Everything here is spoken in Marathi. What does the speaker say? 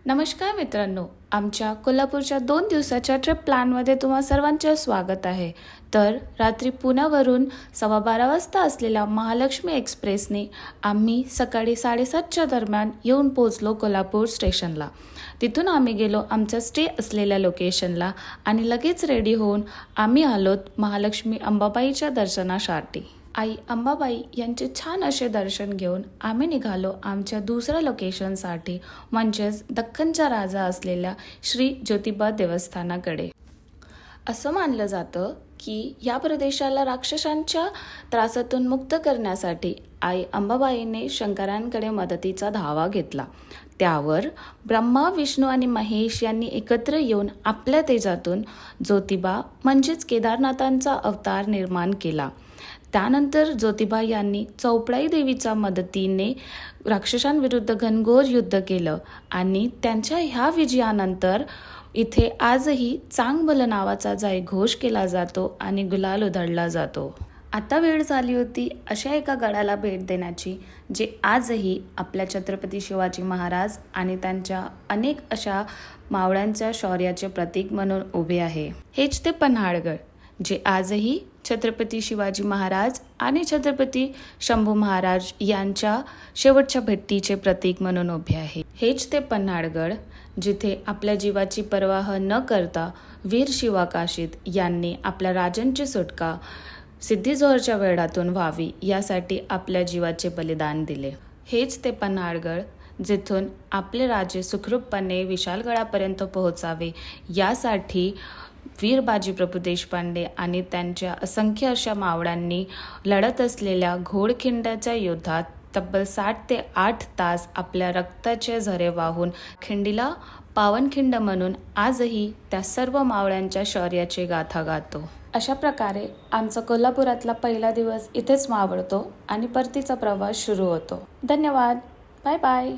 नमस्कार मित्रांनो, आमच्या कोल्हापूरच्या 2 दिवसाच्या ट्रिप प्लॅनमध्ये तुम्हा सर्वांचे स्वागत आहे. तर रात्री पुण्यावरून 12:15 वाजता असलेल्या महालक्ष्मी एक्सप्रेसने आम्ही सकाळी 7:30च्या दरम्यान येऊन पोहोचलो कोल्हापूर स्टेशनला. तिथून आम्ही गेलो आमचा स्टे असलेल्या लोकेशनला आणि लगेच रेडी होऊन आम्ही आलोत महालक्ष्मी अंबाबाईच्या दर्शनासाठी. आई अंबाबाई यांचे छान असे दर्शन घेऊन आम्ही निघालो आमच्या दुसऱ्या लोकेशनसाठी, म्हणजेच दख्खनचा राजा असलेल्या श्री ज्योतिबा देवस्थानाकडे. असं मानलं जातं की या प्रदेशाला राक्षसांच्या त्रासातून मुक्त करण्यासाठी आई अंबाबाईने शंकरांकडे मदतीचा धावा घेतला. त्यावर ब्रह्मा, विष्णू आणि महेश यांनी एकत्र येऊन आपल्या तेजातून ज्योतिबा म्हणजेच केदारनाथांचा अवतार निर्माण केला. त्यानंतर ज्योतिबा यांनी चौपडाई देवीच्या मदतीने राक्षसांविरुद्ध घनघोर युद्ध केलं आणि त्यांच्या ह्या विजयानंतर इथे आजही चांगभल नावाचा जयघोष केला जातो आणि गुलाल उधळला जातो. आता वेळ झाली होती अशा एका गडाला भेट देण्याची, जे आजही आपल्या छत्रपती शिवाजी महाराज आणि त्यांच्या अनेक अशा मावळ्यांच्या शौर्याचे प्रतीक म्हणून उभे आहे. हेच ते पन्हाळगड, जे आजही छत्रपती शिवाजी महाराज आणि छत्रपती शंभू महाराज यांच्या शेवटच्या भेटीचे प्रतीक म्हणून उभे आहे. हेच ते पन्हाळगड, जिथे आपल्या जीवाची पर्वाह न करता वीर शिवाकाशीत यांनी आपल्या राजांची सुटका सिद्धी-जोहरच्या वेढातून व्हावी यासाठी आपल्या जीवाचे बलिदान दिले. हेच ते पन्हाळगड, जिथून आपले राजे सुखरूपपणे विशाळगडापर्यंत पोहोचावे यासाठी वीर बाजीप्रभू देशपांडे आणि त्यांच्या असंख्य अशा मावळ्यांनी लढत असलेल्या घोडखिंड्याच्या युद्धात तब्बल 7 ते 8 तास आपल्या रक्ताचे झरे वाहून खिंडीला पावनखिंड म्हणून आजही त्या सर्व मावळ्यांच्या शौर्याची गाथा गातो. अशा प्रकारे आमचा कोल्हापुरातला पहिला दिवस इथेच मावळतो आणि परतीचा प्रवास सुरू होतो. धन्यवाद. Bye bye.